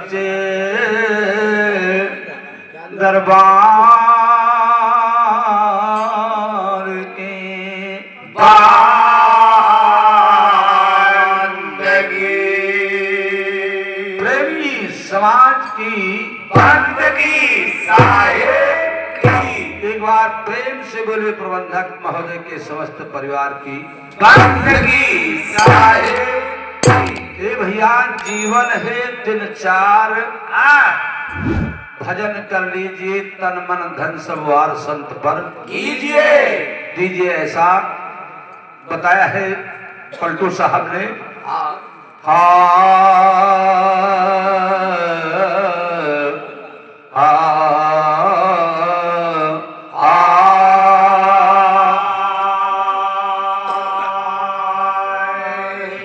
सच्चे दरबार के बंदगी प्रेमी समाज की बंदगी साहेब की एक बार प्रेम से बोले प्रबंधक महोदय के समस्त परिवार की बंदगी साहेब ए भैया जीवन है दिन चार भजन कर लीजिए तन मन धन सब वार संत पर कीजिए दीजिए ऐसा बताया है पलटू साहब ने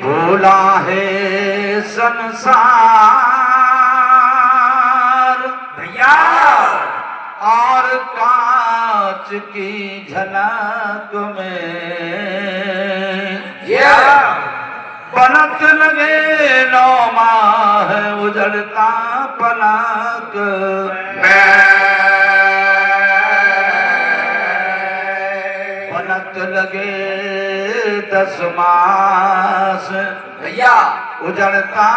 भोला है संसार भैया और कांच की झलक में बनत लगे 9 माह उजड़ता पलक बनत लगे 10 मास भैया उजड़ता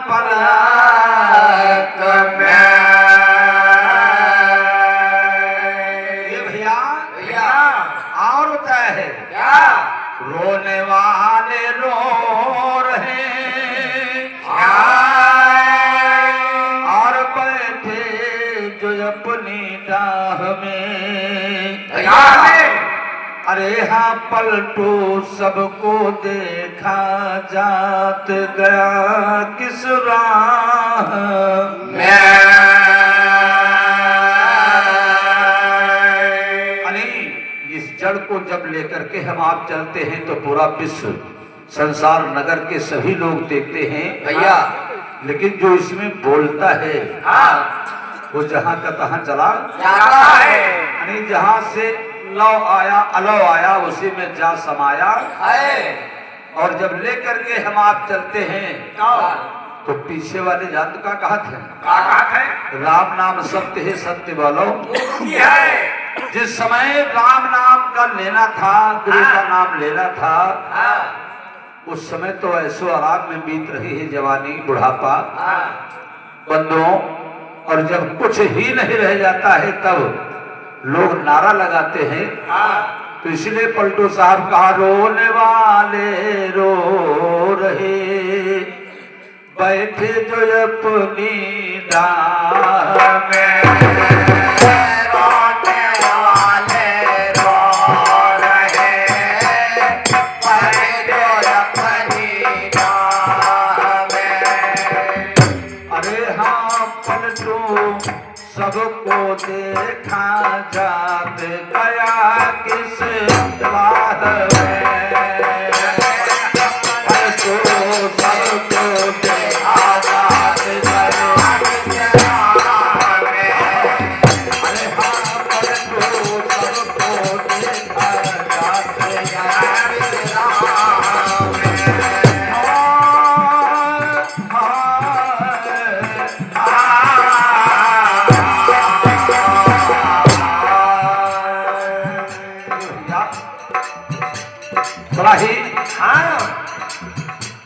पलक में ये भैया भैया और होता है क्या रोने वाले रो रहे और बैठे जो अपनी डाह में अरे हाँ पलटू सबको देखा जात गया किस राह अरे इस जड़ को जब लेकर के हम आप चलते हैं तो पूरा विश्व संसार नगर के सभी लोग देखते हैं भैया लेकिन जो इसमें बोलता है वो जहाँ का तहाँ चला जाता है यानी जहाँ से लव आया अलव आया उसी में जा समाया और जब लेकर के हम आप चलते हैं तो पीछे वाले जात का कहत है राम नाम सत्य है सत्य बोलो जिस समय राम नाम का लेना था गुरु का नाम लेना था उस समय तो ऐसो आराम में बीत रही है जवानी बुढ़ापा बंधुओं और जब कुछ ही नहीं रह जाता है तब लोग नारा लगाते हैं तो इसलिए पलटू साहब कहा रोने वाले रो रहे बैठे जो अपनी डाह में रोने वाले रो रहे बैठे अपनी डाह में अरे हाँ पलटू सबको देखा जात गया किस राह में पलटू सबको देखा जात गया किस राह में अरे हाँ पलटू सबको देखा जात गया किस राह में बड़ा ही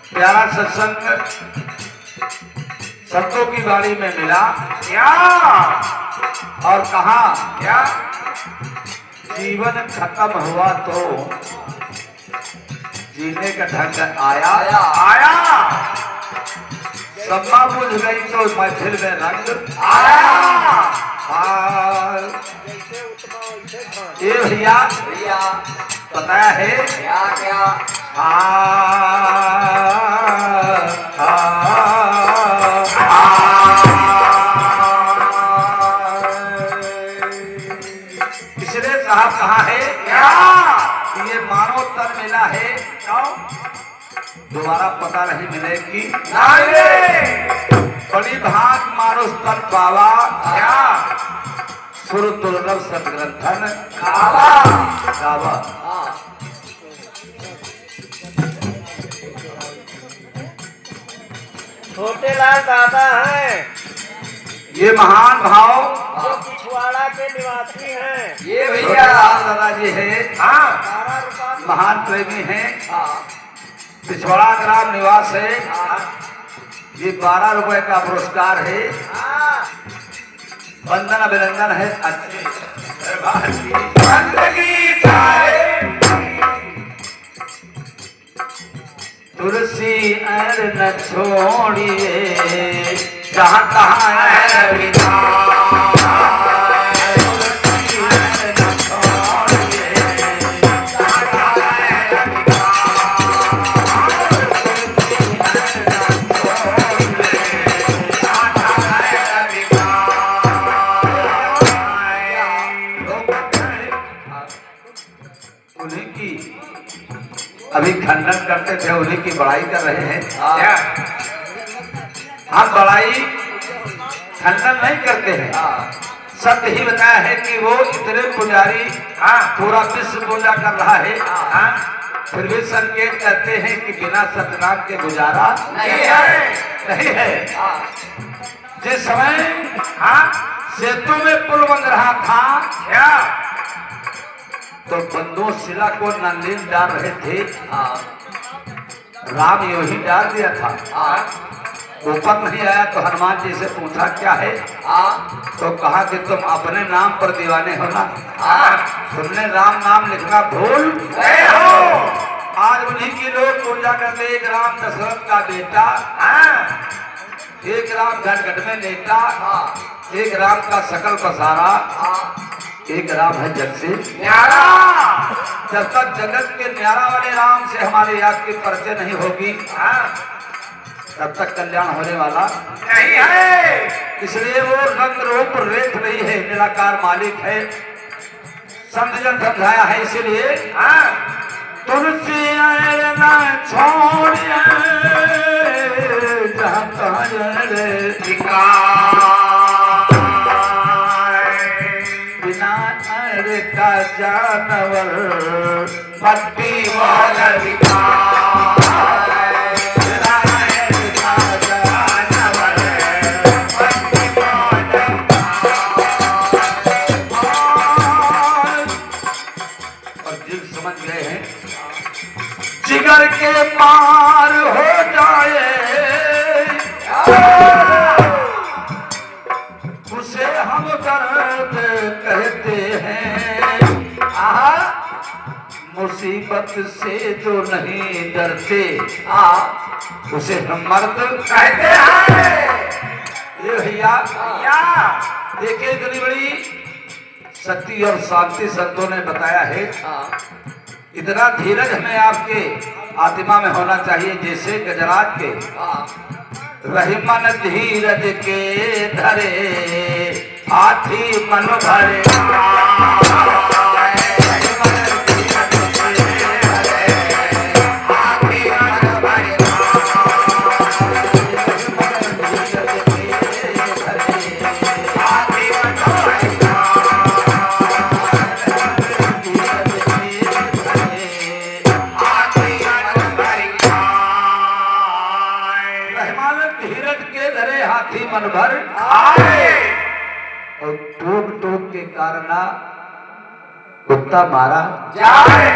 प्यारा सत्संग संतों की बाड़ी में मिला और कहा जीवन खत्म हुआ तो जीने का ढंग आया सपना बुझ गई तो महफिल में रंग आया ये भैया पता है क्या क्या इसलिए साहब कहा है क्या कि ये मानव तन मिला है दोबारा पता नहीं मिलेगी बड़ी भाग मानुष तन पावा सुर दुर्लभ सदग्रंथन गावा छोटे लाल दादा हैं ये महान भाव जो पिछवाड़ा के निवासी हैं। ये छोटे भैया लाल दादा जी है, हाँ 12 रुपया महान प्रेमी हैं, हाँ पिछवाड़ा ग्राम निवास है। हाँ ये 12 रुपए का पुरस्कार है, हाँ वंदन अभिनंदन है। अच्छे दरबार की बंदगी सारे तुलसी अर न छोड़िए, जहाँ तहाँ है विधान। तुलसी अर न छोड़िए, जहाँ तहाँ है विधान। तुलसी अर न छोड़िए, जहाँ तहाँ है विधान। उन्हीं की अभी खंडन करते थे, उन्हीं की बड़ाई कर रहे हैं। क्या हम बड़ाई खंडन नहीं करते हैं, सत्य ही बताया है कि वो इतने पुजारी पूरा विश्व पूजा कर रहा है, फिर भी संकेत करते हैं कि बिना सतनाम के गुजारा नहीं है नहीं है। जिस समय सेतु में पुल बन रहा था क्या तो बंदूक शिला को नंदीन डाल रहे थे, राम यो ही डाल दिया था। ऊपर नहीं आया तो हनुमान जी से पूछा क्या है, तो कहा कि तुम अपने नाम पर दीवाने हो ना, तुमने राम नाम लिखना भूल गए हो। आज उन्हीं की लोग पूजा करते। एक राम दशरथ का बेटा, एक राम घट घट में नेता, एक राम का सकल पसारा, एक राम है जग से न्यारा जब तक जगत के न्यारा वाले राम से हमारे याद की परिचय नहीं होगी, तब तक कल्याण होने वाला नहीं है। इसलिए वो रंग रूप रेत नहीं है, निराकार मालिक है। संत जन समझाया है, इसीलिए तुलसी अर न छोड़िए, जहाँ तहाँ रे बिना अर का जानवर मट्टी वाल समझ गए हैं, जिगर के पार हो जाए उसे हम दर्द कहते हैं। मुसीबत से जो नहीं डरते उसे हम मर्द कहते हैं। ये भैया देखिए, इतनी बड़ी शक्ति और शांति संतों ने बताया है। इतना धीरज हमें आपके आत्मा में होना चाहिए, जैसे गजराज के रही मन धीरज के धरे, हाथी मन भरे। हाथी मन भर आए और टोक टोक के कारण कुत्ता मारा जाए।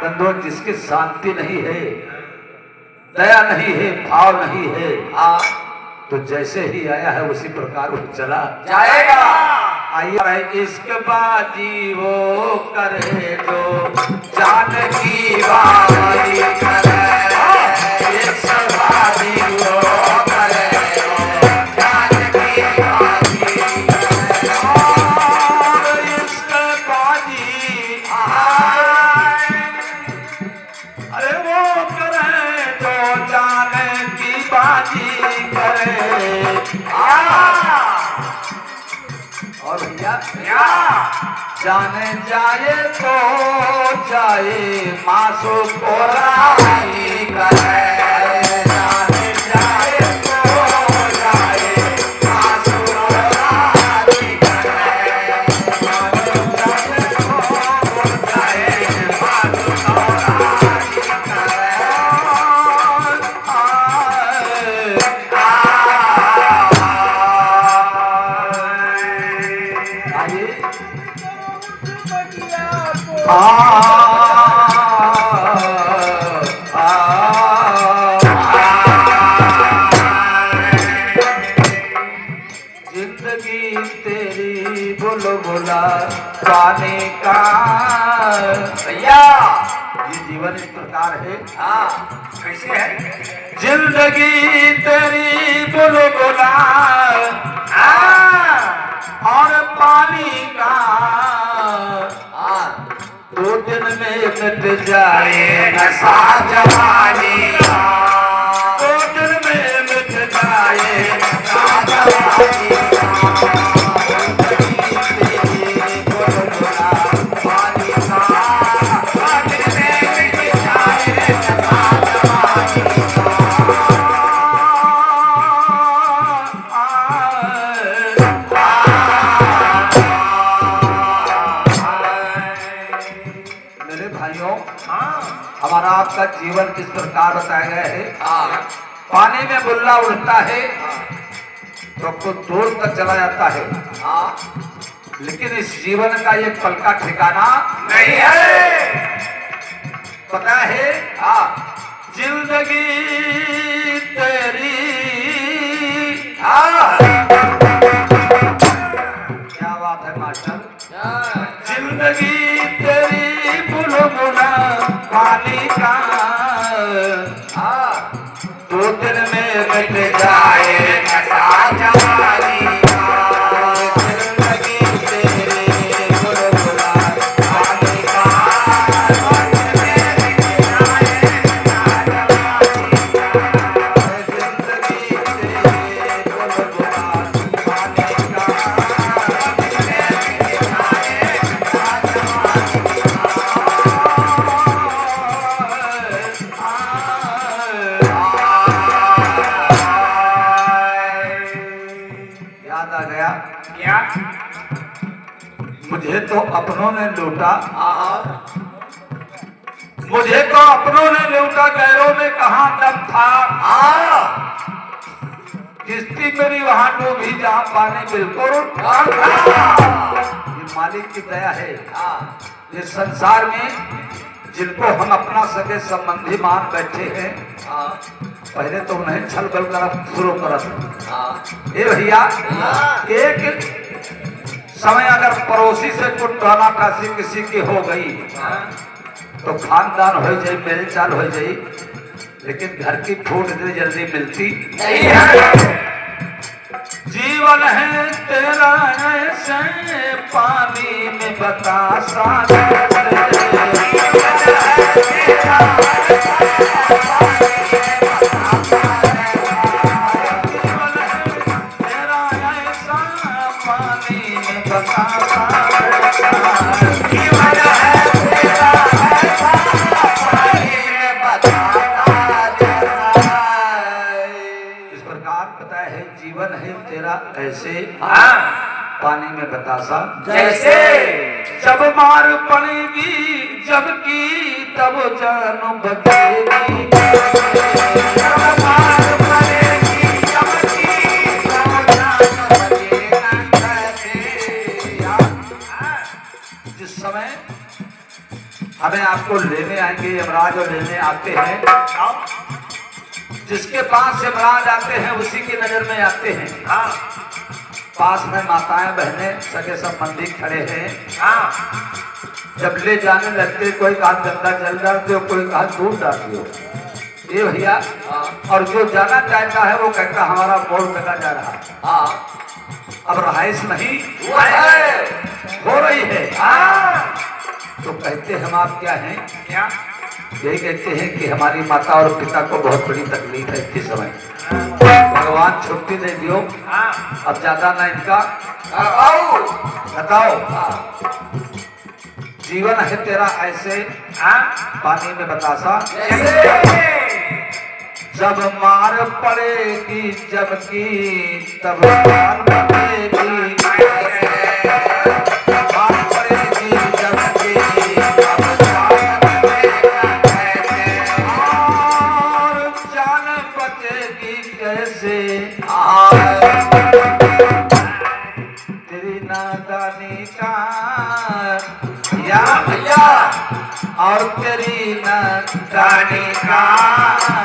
बंधुओं, जिसकी शांति नहीं है, दया नहीं है, भाव नहीं है, तो जैसे ही आया है उसी प्रकार वो चला जाएगा। आइए, इश्क बाजी वो करे जो जानकी बाजी करे, इश्क बाजी वो करे जो जानकी बाजी करे, और इश्क बाजी अरे वो करे जो जानकी बाजी करे। और भैया जाने जाए तो जाए मासो को राही करे, जाने जाए तो जाए मासो को राही करे, जाने जाए तो जाए मासो को राही करे। जिंदगी तेरी बुलबुला पानी का भैया ये जीवन इस प्रकार है। हाँ कैसे है जिंदगी तेरी बुलबुला और पानी का हाँ 2 दिन में मिट जाए नशा जवानी का 2 दिन में मिट जाए नशा जवानी का तेरी बुलबुला पानी का पानी में मिट जाए नशा जवानी मेरे भाइयों हाँ हमारा आपका जीवन किस प्रकार बताया गया है। हाँ पानी में बुल्ला उड़ता है तो कुछ दूर तक चला जाता है, हाँ लेकिन इस जीवन का ये पल का ठिकाना नहीं है पता है। हाँ जिंदगी तेरी हाँ क्या बात है मास्टर। हाँ जिंदगी तेरी बुलबुला पानी का हाँ 2 दिन में मिट जाए जाए नशा जवानी का जिंदगी तेरी बुलबुला पानी का जिंदगी तेरी बुलबुला पानी का याद आ गया क्या मुझे तो अपनों ने लूटा, हाँ मुझे तो अपनों ने लूटा, गैरों में कहाँ दम था। हाँ किस्ती मेरी वहां डूबी जहाँ पानी बिल्कुल। ये मालिक की दया है। ये संसार में जिनको हम अपना सगे संबंधी मान बैठे हैं, पहले तो उन्हें छल बल कर शुरू करत। ए भैया एक समय अगर पड़ोसी से कुछ कहना काशी किसी की हो गई तो खानदान हो जाए, मेल चाल हो जाए, लेकिन घर की फूट इतनी जल्दी मिलती नहीं है जीवन है तेरा ऐसे पानी में बतासा तेरा ऐसा पानी में बतासा जीवन है तेरा ऐसा पानी में बताना जैसा। इस प्रकार पता है जीवन है तेरा ऐसे हाँ पानी में बतासा जैसे जब मार पड़ेगी जबकि तब जान बचेगी जब मार पड़ेगी जबकि तब जान बचेगा कैसे। जिस समय हमें आपको लेने आएंगे यमराज और लेने आते हैं, जिसके पास यमराज आते हैं उसी की नजर में आते हैं। पास में माताएं बहनें सगे संबंधी खड़े हैं। जब ले जाने लगते कोई कहा गंदा जल डालते हो, कोई कहा दूध डालते हो। ये भैया और जो जाना चाहता है वो कहता हमारा बोल कटा जा रहा है। अब रहाइश नहीं हो रही है तो कहते हम आप क्या हैं, यही कहते हैं कि हमारी माता और पिता को बहुत बड़ी तकलीफ है इस समय, भगवान छुट्टी दे दियो, अब ज्यादा ना इनका बताओ। जीवन है तेरा ऐसे पानी में बतासा जब मार पड़ेगी जबकि तब जान बचेगी, मार पड़ेगी जबकि तब जान बचेगा कैसे, और जान बचेगी कैसे तेरी नादानी का या भैया और तेरी न गाने का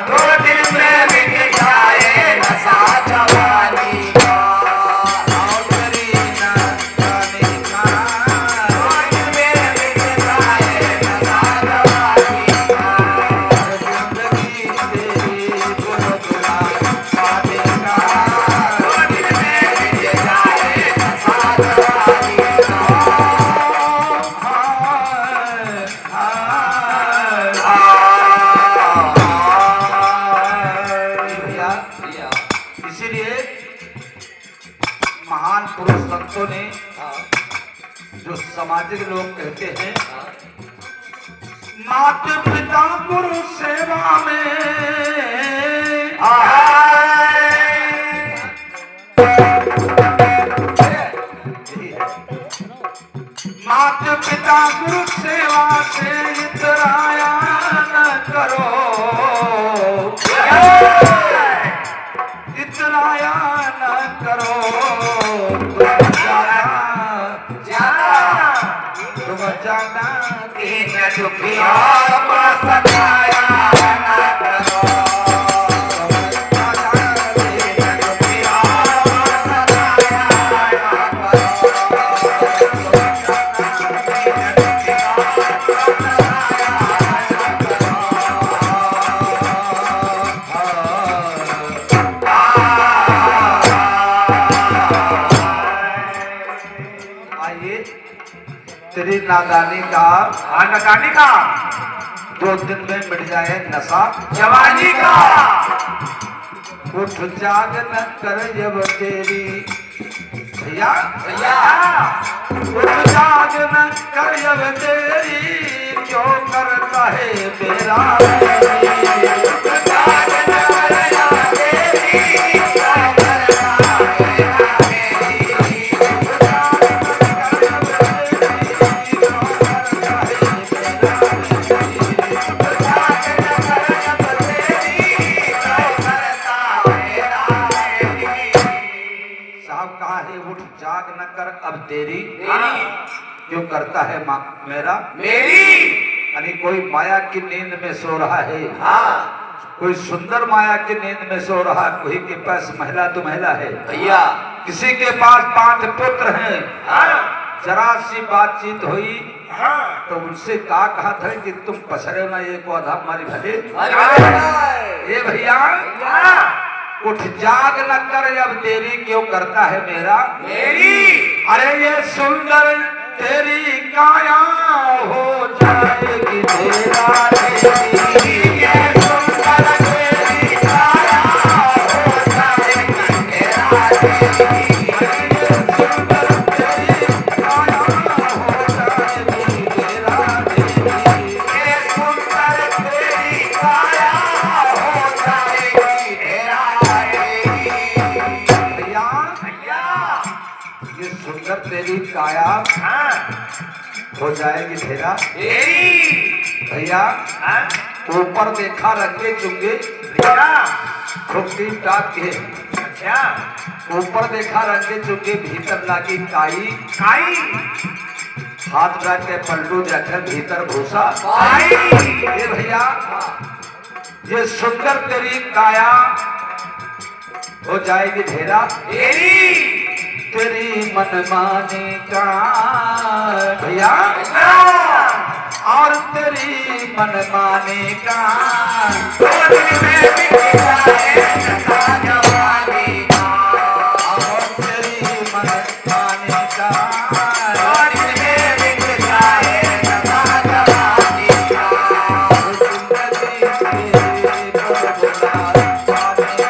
दो दिन में मिट जाए नशा जवानी का। और तेरी न जाने का दो दिन में मिट जाए नशा जवानी का। जिंदगी तेरी बुलबुला पाने का दो दिन में मिट जाए नशा जवानी का। भैया इसीलिए महान पुरुष संतों ने जो सामाजिक लोग कहते हैं माता पिता गुरु सेवा में माता पिता गुरु सेवा से इतराया न करो, इतराया न करो, तुम जाना दीन दुखिया को सताया न करो। दीन दुखिया को सताया न आइए तेरी नादानी का नकानी का 2 दिन में मिट जाए नशा जवानी का। उठ जाग न कर जब तेरी भैया भैया उठ जाग न कर जब तेरी क्यों करता है मेरा साहब कहा है उठ जाग न कर अब तेरी क्यों करता है मेरा। मेरी यानी कोई माया की नींद में सो रहा है, हाँ कोई सुंदर माया की नींद में सो रहा है, कोई के पास महिला तो महिला है, भैया किसी के पास 5 पुत्र हैं। हाँ जरा सी बातचीत हुई हाँ तो उनसे कहा था कि तुम पसरे ना ये पौधा हमारी भले। ये भैया उठ जाग न कर अब तेरी क्यों करता है मेरा। मेरी अरे ये सुंदर तेरी काया हो जाएगी तेरा तेरी। ये सुंदर तेरी काया हो जाएगी तेरा तेरी। सुंदर तेरी काया हो जाएगी तेरा तेरी। ये सुंदर तेरी काया हो जाएगी तेरा तेरी। भैया भैया ये सुंदर तेरी काया हाँ हो जाएगी तेरा तेरी भैया। हाँ ऊपर देखा रंगे चुंगे भैया खुट्टी टाक के, अच्छा ऊपर देखा रंगे चुंगे भीतर लागी काई, काई हाथ रख के पलटू रखे भीतर भूसा। काई ये भैया ये सुंदर तेरी काया हो जाएगी ढेरा तेरी तेरी मनमानी का भैया हाँ और तेरी मनमानी का दो दिन में मिट जाए नशा जवानी का। और तेरी मनमानी का दो दिन में मिट जाए नशा जवानी का। जिंदगी तेरी बुलबुला पाने का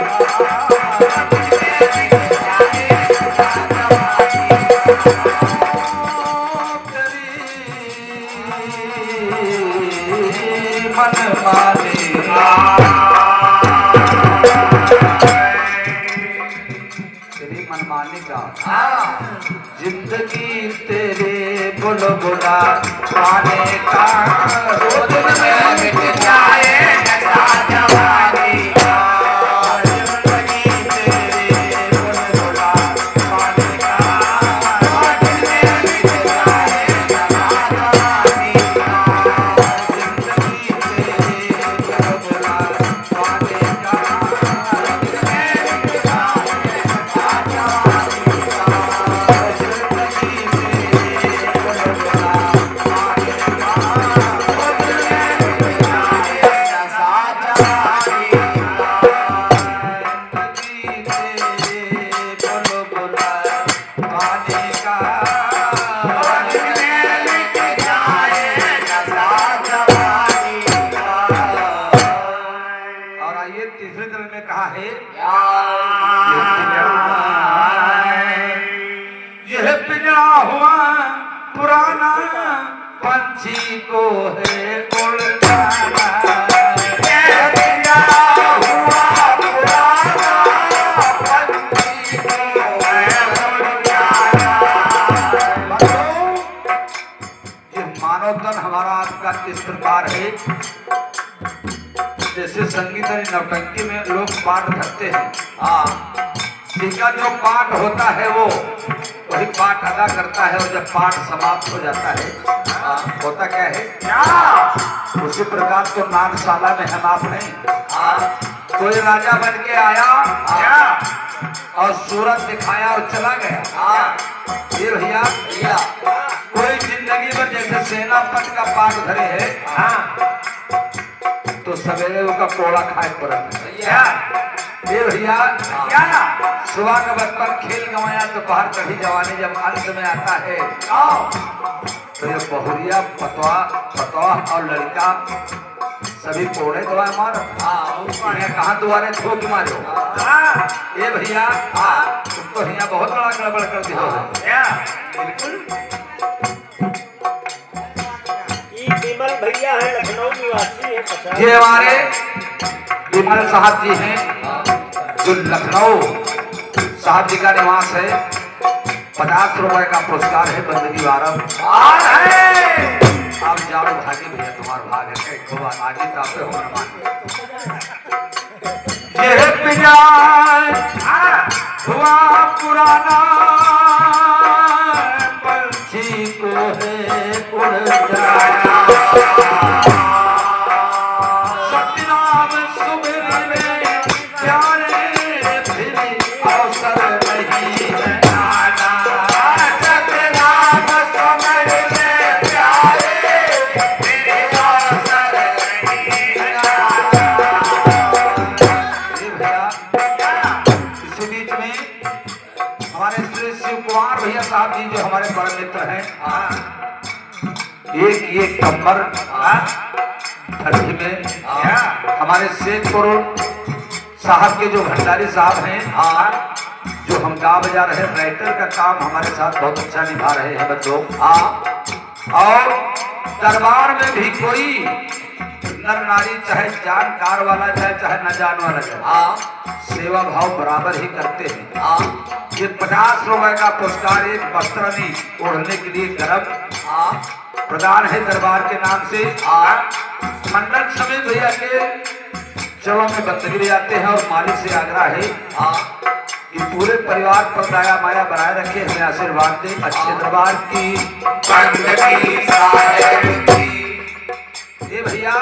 मनमानी तेरी मनमानी का जिंदगी तेरे बुलबुला पाने का दो दिन में मिट जाए नशा जवानी का। जिंदगी तेरे बुलबुला पाने का दो दिन में मिट जाए नशा जवानी का। है उड़ जाना। ये दिया हुआ पुराना पंछी को है उड़ जाना। ये मानव तन हमारा आपका इस प्रकार है जैसे संगीत और नौटंकी में लोग पाठ धरते हैं। जिनका जो पाठ होता है वो वही पाठ अदा करता है, और जब पाठ समाप्त हो जाता है होता क्या है, क्या उसी प्रकार तो नागशाला में हम आप हैं। कोई राजा बन के आया क्या और सूरत दिखाया और चला गया। ये भैया कोई जिंदगी में जैसे सेनापति का पाठ धरे है तो सवेरे उसका कोड़ा खाए पड़ता है। ये भैया सुबह का बचपन खेल गंवाया तो बाहर कभी जवानी जब अंत में आता है तो ये बहुरिया पतवा और लड़का सभी कोड़े दवा मार कहाँ दुआरे थोक मारो। ये भैया तुम तो यहाँ बहुत बड़ा गड़बड़ कर दिया ये विमल भैया है, लखनऊ निवासी है। 50 ये हमारे विमल साहब जी हैं जो लखनऊ साहब जी का निवास है। 50 रुपए का पुरस्कार है बंदगी वारम। आप जाओ भागी भैया, तुम्हारा भाग है एक बार आगे तापे हो ये पिया हुआ पुराना पंछी को है उड़ जाना। सतनाम सुमिरने प्यारे फिर अवसर नहीं है आना। सतनाम सुमिरने प्यारे फिर अवसर नहीं आना। ये भैया इसी बीच में हमारे श्री शिव कुमार भैया साहब जी जो हमारे परम मित्र हैं, एक नंबर धरती में हमारे शेखपुर साहब के जो भंडारी साहब हैं जो हम गा बजा रहे राइटर का काम हमारे साथ बहुत अच्छा निभा रहे हैं बच्चों। और दरबार में भी कोई नर नारी चाहे जानकार वाला जाए चाहे न जान वाला जाए सेवा भाव बराबर ही करते हैं। ये 50 रुपए का पुरस्कार एक वस्त्रानी ओढ़ने के लिए गर्भ प्रदान है दरबार के नाम से। मंडल समेत भैया के चलों में बंदगी ले जाते हैं और मालिक से आग्रह है कि पूरे परिवार पर दया माया बनाए रखे, हमें आशीर्वाद दे अच्छे दरबार की बंदगी साहेब की। ये भैया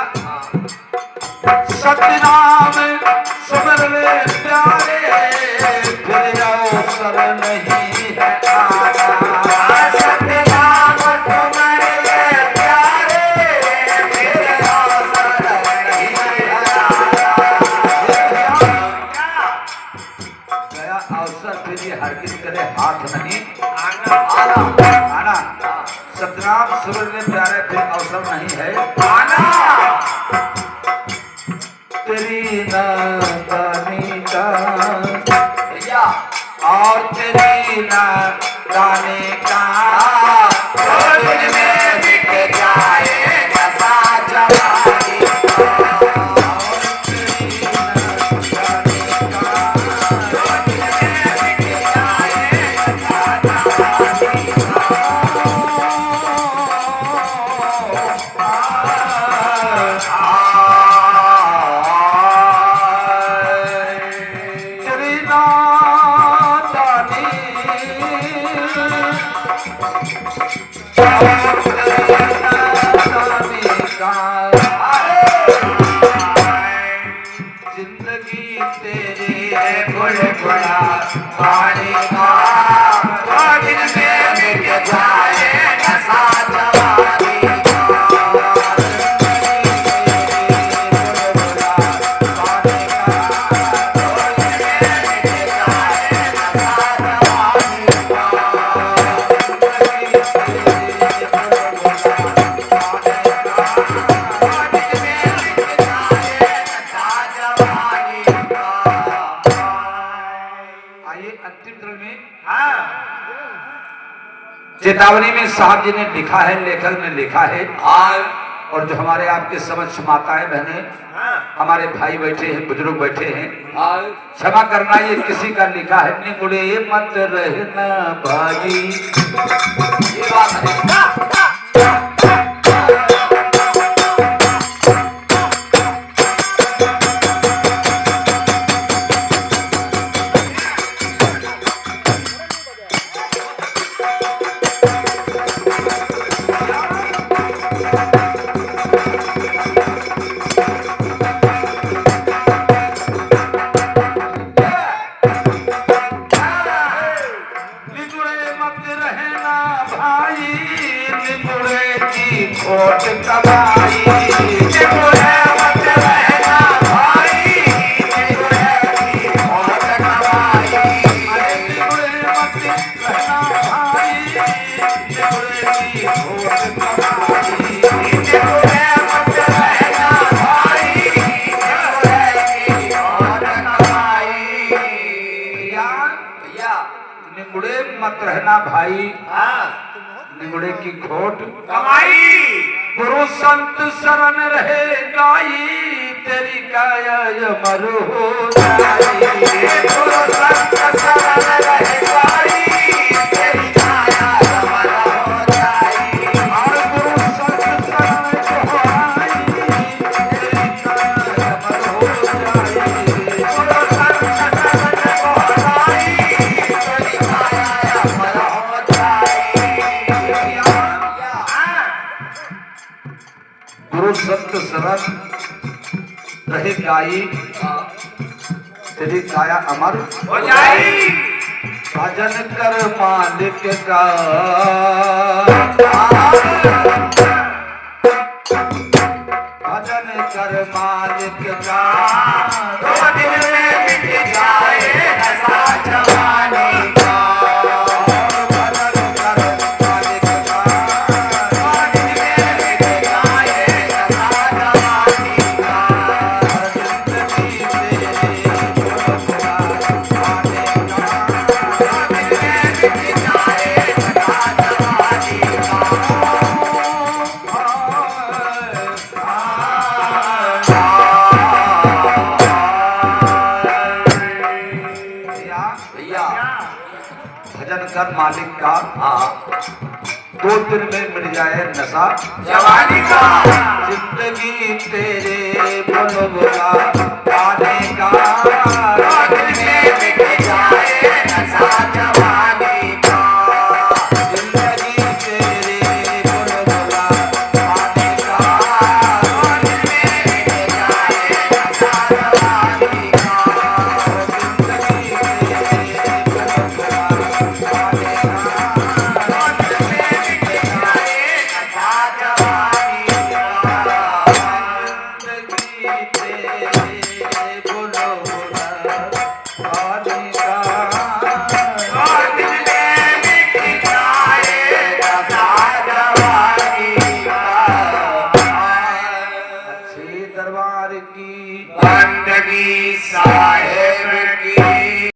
सतनाम सुमिर ले प्यारे फिर अवसर नहीं है आना। सतनाम सुमिर ले प्यारे फिर अवसर नहीं आना। गया अवसर फिर ये हरगिज करे हाथ नहीं आना आना। सतनाम सुमिर ले प्यारे फिर अवसर नहीं है आना। तेरी नादानी का भैया और तेरी नादानी का दिन में बिक जाए नशा जवानी तेरी नादानी जिंदगी तेरी है बुलबुला पानी का दिन में बिक जाए नशा जवानी आइए अंतिम चरण में चेतावनी में साहब जी ने लिखा है, लेखक ने लिखा है और जो हमारे आपके समक्ष माताएं बहनें, हाँ हमारे भाई बैठे हैं, बुजुर्ग बैठे हैं, हाँ क्षमा करना, ये किसी का लिखा है, निमुड़े मत रहना भाई। ये बात है। निमुड़े मत रहना भाई, निमुड़े की खोट कमाई। निमुड़े मत रहना भाई, निमुड़े की खोट कमाई। अरे निमुड़े मत रहना भाई, निमुड़े की खोट कमाई। निमुड़े मत रहना भाई, निमुड़े की खोट कमाई। भैया निमुड़े मत रहना भाई, हाँ निमुड़े की खोट कमाई। गुरु संत शरण रहे गाई, तेरी काया अमर हो जाई। गुरु संत शरण रहे गाई, तेरी काया अमर हो जाई। और गुरु संत शरण जो आई, तेरी काया अमर हो जाई। गुरु संत शरण को आई, तेरी काया अमर हो जाई। गुरु संत शरण रहे गाई, तेरी काया अमर हो जाई। भजन कर मालिक का, भजन कर मालिक का। दो दिन में मिट जाए नशा जवानी का। भजन कर मालिक का, दो दिन में मिट जाए नशा जवानी का। जिंदगी तेरी भोला आने का। दो दिन में मिट जाए नशा जवानी का। भैया भजन कर मालिक का, हाँ 2 दिन में मिल जाए नशा जवानी का। जिंदगी तेरे बुलबुला आने का। दो दिन में मिट जाए नशा जवानी